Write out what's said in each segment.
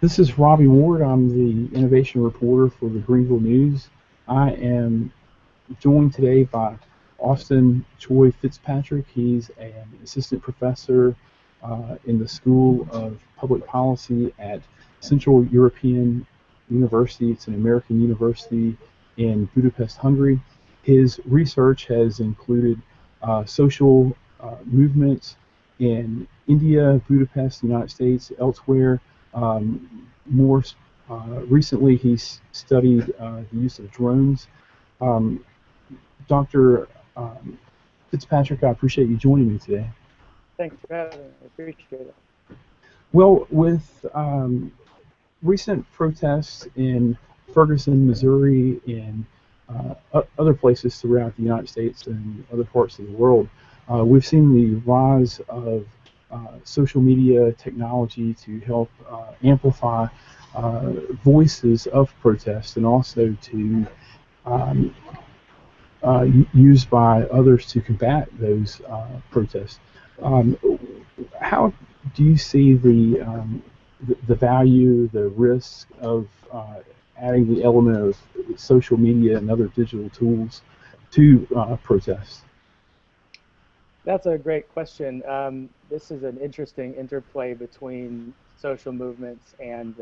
This is Robbie Ward. I'm the innovation reporter for the Greenville News. I am joined today by Austin Choi Fitzpatrick. He's an assistant professor in the School of Public Policy at Central European University. It's an American university in Budapest, Hungary. His research has included social movements in India, Budapest, the United States, elsewhere. More recently, he's studied the use of drones. Um, Dr. Fitzpatrick, I appreciate you joining me today. Thanks for having me. I appreciate it. Well, with recent protests in Ferguson, Missouri, and other places throughout the United States and other parts of the world, we've seen the rise of social media technology to help amplify voices of protest and also to um, used by others to combat those protests. Um, how do you see the value, the risk of adding the element of social media and other digital tools to protests? That's a great question. This is an interesting interplay between social movements and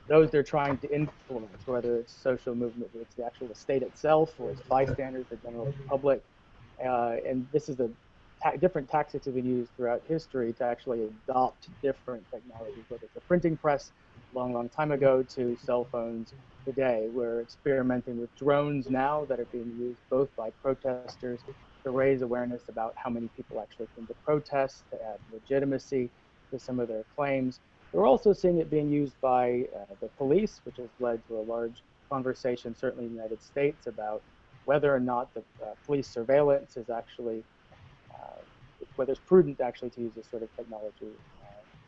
those they're trying to influence, whether it's social movement, it's the actual state itself, or it's bystanders, the general public. And this is different tactics have been used throughout history to actually adopt different technologies, whether it's a printing press long time ago to cell phones today. We're experimenting with drones now that are being used both by protesters to raise awareness about how many people actually came to protest, to add legitimacy to some of their claims. We're also seeing it being used by the police, which has led to a large conversation, certainly in the United States, about whether or not the police surveillance is actually whether it's prudent actually to use this sort of technology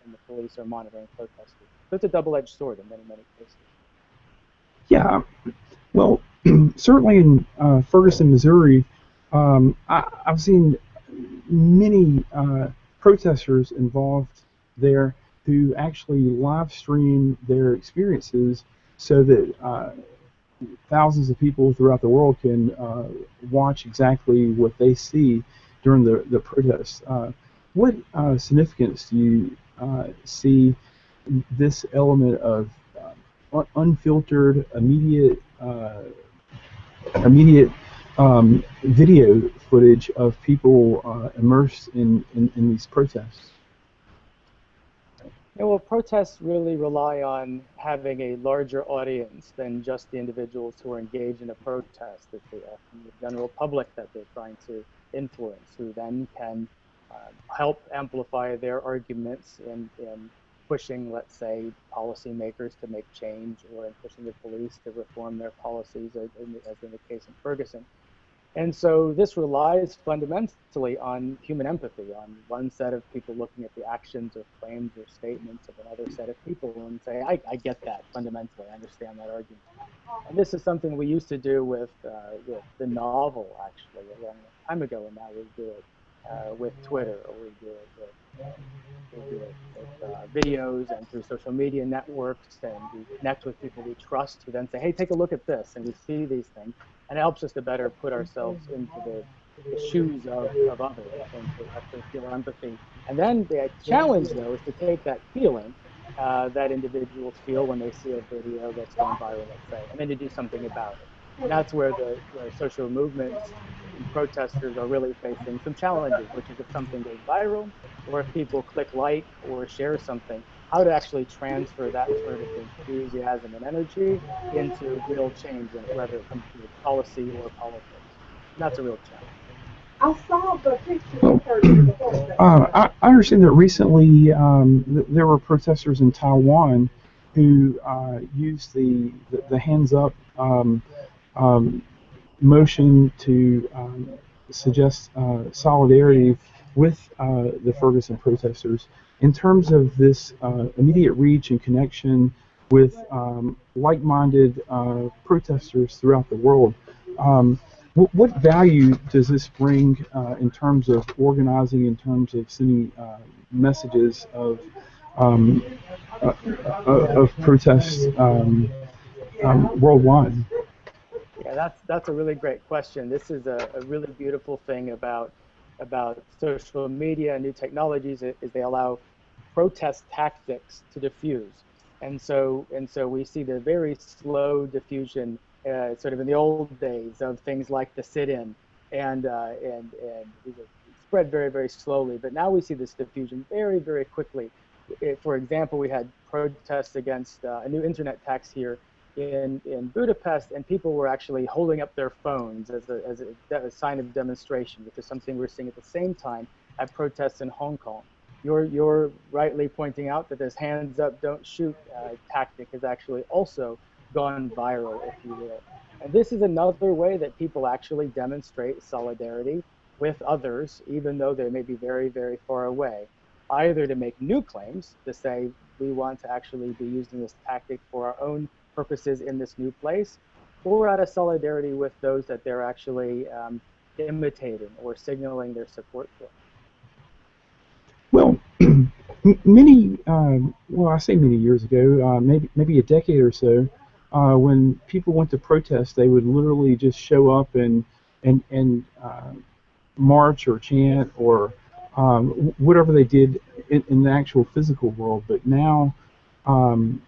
when the police are monitoring protesters. So it's a double-edged sword in many cases. Yeah, well, certainly in Ferguson, Missouri, I've seen many protesters involved there who actually live stream their experiences so that thousands of people throughout the world can watch exactly what they see during the protests. What significance do you see this element of unfiltered, immediate video footage of people immersed in these protests? Yeah, well, protests really rely on having a larger audience than just the individuals who are engaged in a protest. It's often the general public that they're trying to influence, who then can help amplify their arguments in pushing, let's say, policymakers to make change, or in pushing the police to reform their policies, as in the case in Ferguson. And so this relies fundamentally on human empathy, on one set of people looking at the actions or claims or statements of another set of people and say, I get that fundamentally, I understand that argument. And this is something we used to do with the novel, actually, a long time ago, and now we do it with Twitter, or we do it with videos and through social media networks, and we connect with people we trust who then say, hey, take a look at this, and we see these things, and it helps us to better put ourselves into the shoes of others and to actually feel empathy. And then the challenge, though, is to take that feeling that individuals feel when they see a video that's gone viral, let's say, and then to do something about it. And that's where where social movements and protesters are really facing some challenges, which is if something goes viral, or if people click like or share something, how to actually transfer that sort of enthusiasm and energy into real change, whether it comes to policy or politics. And that's a real challenge. Well, I understand that recently there were protesters in Taiwan who used the hands up um, motion to suggest solidarity with the Ferguson protesters in terms of this immediate reach and connection with like-minded protesters throughout the world. What value does this bring in terms of organizing, in terms of sending messages of um, of protests worldwide? Yeah, that's a really great question. This is a really beautiful thing about social media and new technologies is they allow protest tactics to diffuse. And so we see the very slow diffusion, sort of in the old days of things like the sit-in, and these are spread very, very slowly. But now we see this diffusion very, very quickly. For example, we had protests against a new internet tax here in Budapest, and people were actually holding up their phones as a sign of demonstration, which is something we're seeing at the same time at protests in Hong Kong. You're rightly pointing out that this hands up, don't shoot tactic has actually also gone viral, if you will. And this is another way that people actually demonstrate solidarity with others, even though they may be very, very far away, either to make new claims, to say we want to actually be using this tactic for our own purposes in this new place, or out of solidarity with those that they're actually imitating or signaling their support for. Well, many, well, I say many years ago, maybe a decade or so, when people went to protest, they would literally just show up and march or chant or whatever they did in the actual physical world. But now um,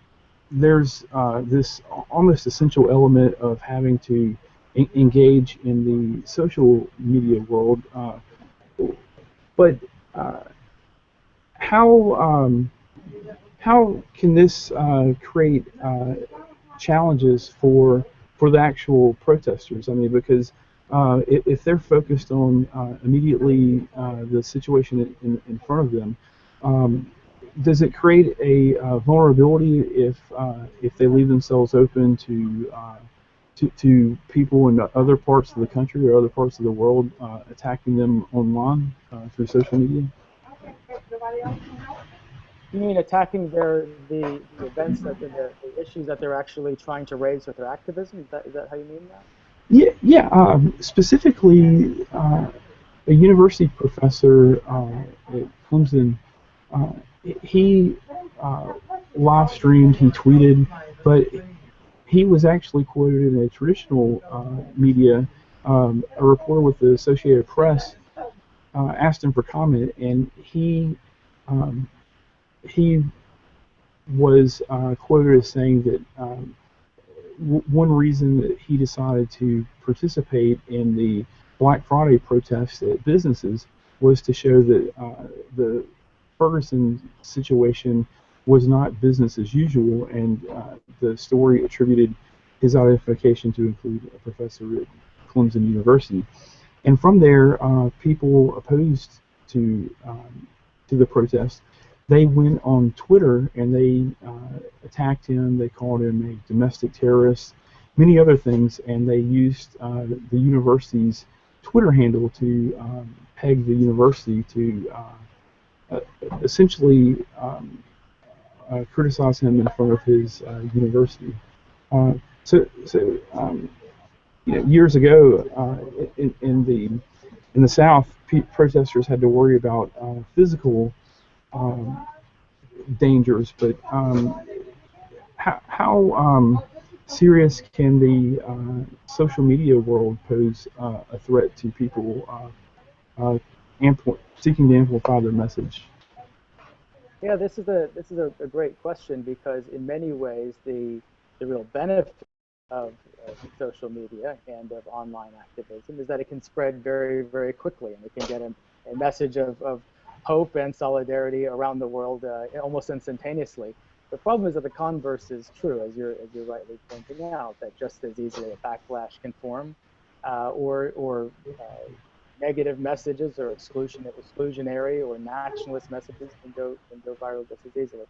there's this almost essential element of having to engage in the social media world. But uh, how how can this create challenges for the actual protesters? I mean, because if they're focused on immediately the situation in front of them, um, does it create a vulnerability if they leave themselves open to people in other parts of the country or other parts of the world attacking them online through social media? You mean attacking the events that the issues that they're actually trying to raise with their activism? Is that how you mean that? Yeah, yeah. Specifically, a university professor at Clemson, uh, he uh, live streamed, he tweeted, but he was actually quoted in a traditional media. A reporter with the Associated Press asked him for comment, and um, he was quoted as saying that one reason that he decided to participate in the Black Friday protests at businesses was to show that the Ferguson situation was not business as usual, and the story attributed his identification to include a professor at Clemson University. And from there, people opposed to the protest, they went on Twitter and they attacked him. They called him a domestic terrorist, many other things, and they used the university's Twitter handle to peg the university to uh, essentially criticize him in front of his university. Uh, so years ago, in the South, protesters had to worry about physical um, dangers, but how serious can the social media world pose a threat to people seeking to amplify their message? Yeah, this is a great question because in many ways the real benefit of social media and of online activism is that it can spread very, very quickly, and it can get a message of hope and solidarity around the world almost instantaneously. The problem is that the converse is true, as you're rightly pointing out, that just as easily a backlash can form, or negative messages or exclusionary or nationalist messages can go viral just as easily.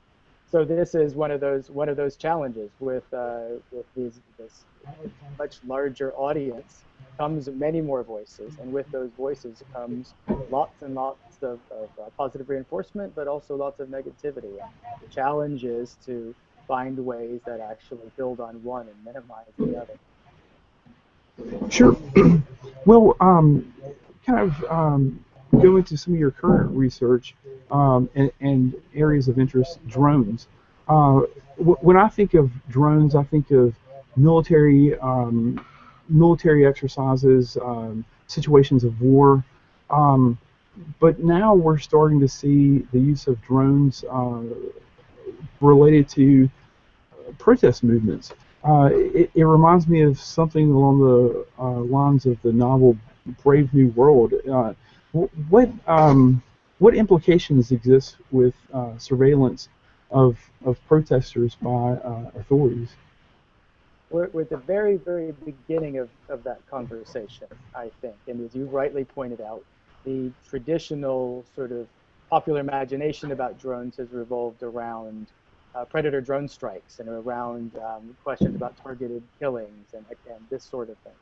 So this is one of those challenges with this much larger audience comes many more voices, and with those voices comes lots and lots of positive reinforcement, but also lots of negativity. And the challenge is to find ways that actually build on one and minimize the other. Sure. Well, kind of. go into some of your current research and areas of interest, drones. When I think of drones, I think of military military exercises, situations of war. Um, but now we're starting to see the use of drones related to protest movements. It reminds me of something along the lines of the novel Brave New World. What what implications exist with surveillance of protesters by authorities? We're at the very, very beginning of that conversation, I think. And as you rightly pointed out, the traditional sort of popular imagination about drones has revolved around predator drone strikes and around questions about targeted killings and this sort of thing.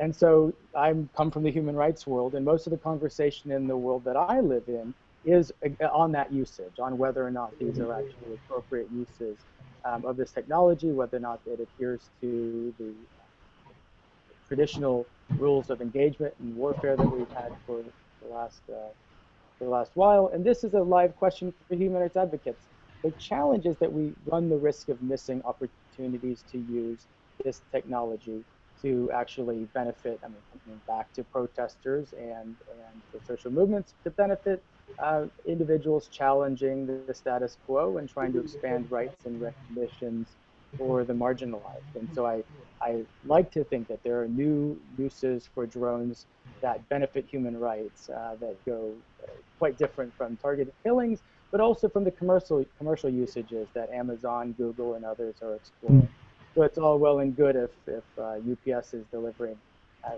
And so I come from the human rights world, and most of the conversation in the world that I live in is on that usage, on whether or not these are actually appropriate uses of this technology, whether or not it adheres to the traditional rules of engagement and warfare that we've had for the last while. And this is a live question for human rights advocates. The challenge is that we run the risk of missing opportunities to use this technology to actually benefit, I mean, back to protesters and the social movements to benefit individuals challenging the status quo and trying to expand rights and recognitions for the marginalized. And so I like to think that there are new uses for drones that benefit human rights that go quite different from targeted killings, but also from the commercial usages that Amazon, Google, and others are exploring. So it's all well and good if UPS is delivering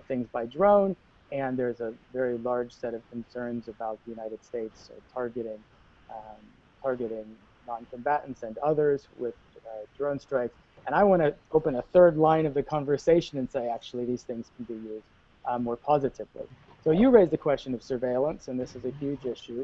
things by drone, and there's a very large set of concerns about the United States targeting non-combatants and others with drone strikes. And I want to open a third line of the conversation and say, actually, these things can be used more positively. So you raised the question of surveillance, and this is a huge issue.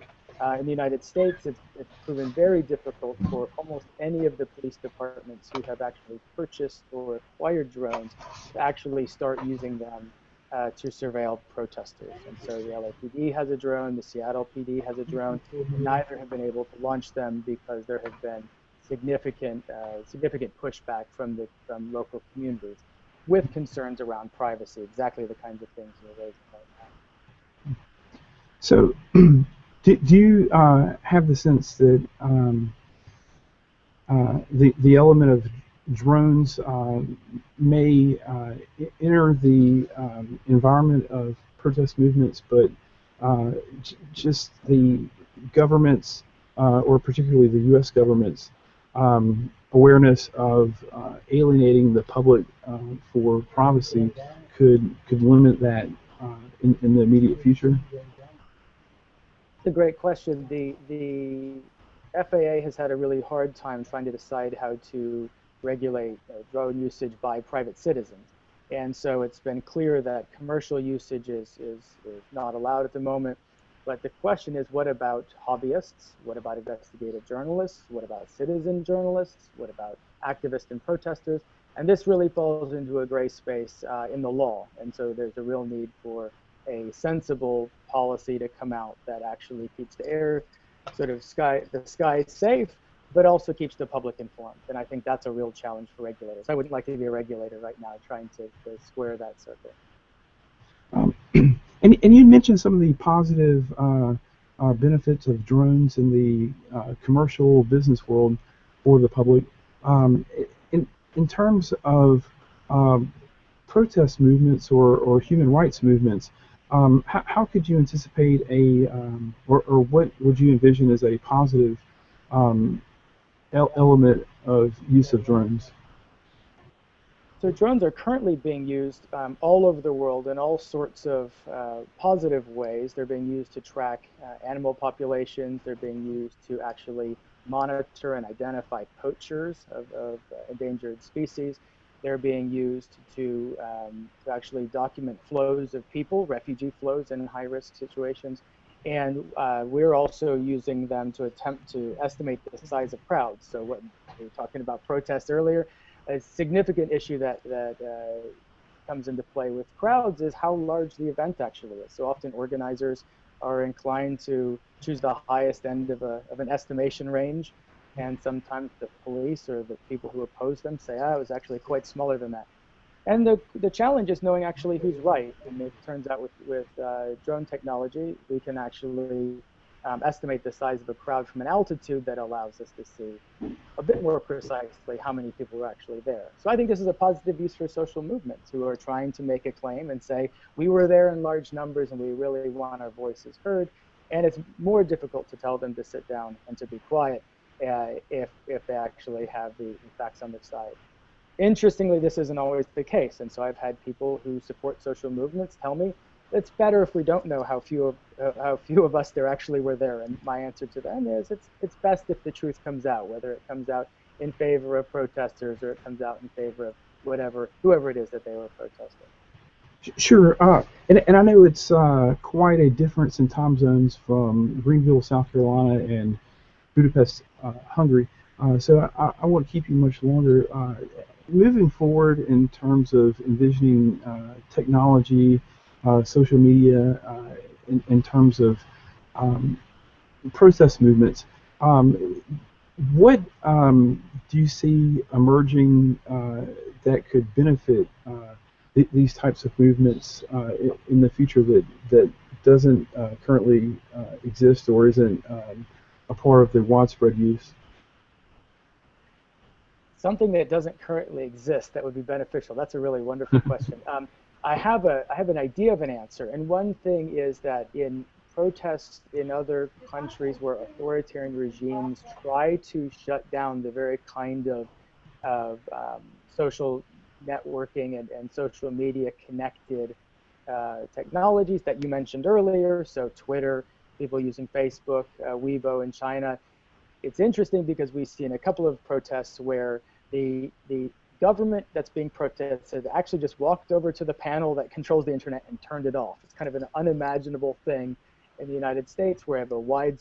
In the United States, it's proven very difficult for almost any of the police departments who have actually purchased or acquired drones to actually start using them to surveil protesters. And so the LAPD has a drone, the Seattle PD has a drone. Neither have been able to launch them because there have been significant pushback from local communities with concerns around privacy, exactly the kinds of things you're raising right now. So, do you have the sense that the element of drones may enter the environment of protest movements, but just the government's, or particularly the U.S. government's, awareness of alienating the public for privacy could limit that in the immediate future? It's a great question. The FAA has had a really hard time trying to decide how to regulate drone usage by private citizens. And so it's been clear that commercial usage is not allowed at the moment. But the question is, what about hobbyists? What about investigative journalists? What about citizen journalists? What about activists and protesters? And this really falls into a gray space in the law. And so there's a real need for a sensible policy to come out that actually keeps the sky safe, but also keeps the public informed. And I think that's a real challenge for regulators. I wouldn't like to be a regulator right now trying to square that circle. And you mentioned some of the positive benefits of drones in the commercial business world for the public. In terms of protest movements or human rights movements, how could you anticipate or what would you envision as a positive element of use of drones? So drones are currently being used all over the world in all sorts of positive ways. They're being used to track animal populations. They're being used to actually monitor and identify poachers of endangered species. They're being used to actually document flows of people, refugee flows in high-risk situations. And we're also using them to attempt to estimate the size of crowds. So what we were talking about protests earlier, a significant issue that comes into play with crowds is how large the event actually is. So often organizers are inclined to choose the highest end of an estimation range, and sometimes the police or the people who oppose them say, it was actually quite smaller than that. And the challenge is knowing actually who's right. And it turns out with drone technology, we can actually estimate the size of a crowd from an altitude that allows us to see a bit more precisely how many people are actually there. So I think this is a positive use for social movements who are trying to make a claim and say, we were there in large numbers and we really want our voices heard. And it's more difficult to tell them to sit down and to be quiet if they actually have the facts on their side. Interestingly, this isn't always the case, and so I've had people who support social movements tell me it's better if we don't know how few of us there actually were there. And my answer to them is it's best if the truth comes out, whether it comes out in favor of protesters or it comes out in favor of whoever it is that they were protesting. Sure, and I know it's quite a difference in time zones from Greenville, South Carolina, and Budapest, Hungary. So I won't keep you much longer. Moving forward in terms of envisioning technology, social media, in terms of protest movements, what do you see emerging that could benefit these types of movements in the future that doesn't currently exist or isn't a part of the widespread use? Something that doesn't currently exist that would be beneficial. That's a really wonderful question. I have an idea of an answer, and one thing is that in protests in other countries where authoritarian regimes try to shut down the very kind of social networking and social media connected technologies that you mentioned earlier, so Twitter, people using Facebook, Weibo in China. It's interesting because we've seen a couple of protests where the government that's being protested actually just walked over to the panel that controls the internet and turned it off. It's kind of an unimaginable thing in the United States, where we have a wide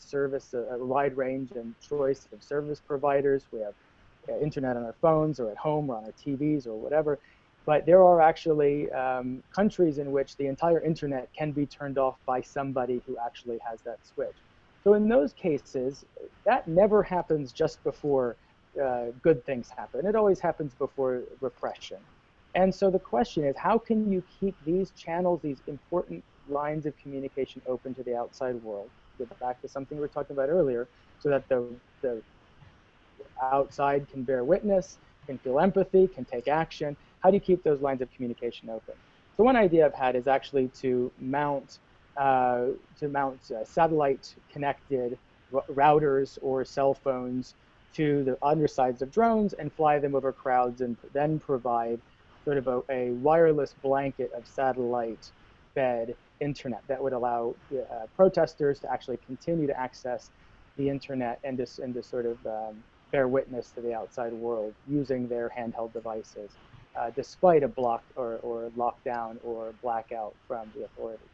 range and choice of service providers. We have internet on our phones or at home or on our TVs or whatever. But there are actually countries in which the entire internet can be turned off by somebody who actually has that switch. So in those cases, that never happens just before good things happen. It always happens before repression. And so the question is, how can you keep these channels, these important lines of communication open to the outside world? Get back to something we were talking about earlier, so that the outside can bear witness, can feel empathy, can take action. How do you keep those lines of communication open? So one idea I've had is actually to mount satellite-connected routers or cell phones to the undersides of drones and fly them over crowds, and then provide sort of a wireless blanket of satellite-fed internet that would allow protesters to actually continue to access the internet and to sort of bear witness to the outside world using their handheld devices, despite a block or lockdown or blackout from the authorities.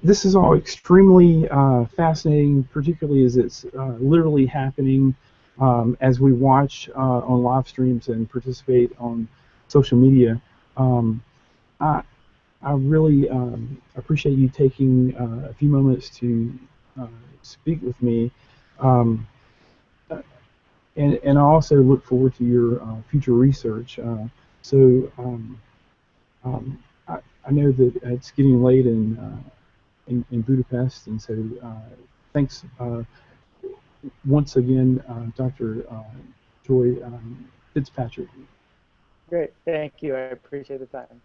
This is all extremely fascinating, particularly as it's literally happening as we watch on live streams and participate on social media. I really appreciate you taking a few moments to speak with me. And I also look forward to your future research. I know that it's getting late in Budapest, and so thanks once again, Dr. Joy Fitzpatrick. Great, thank you. I appreciate the time.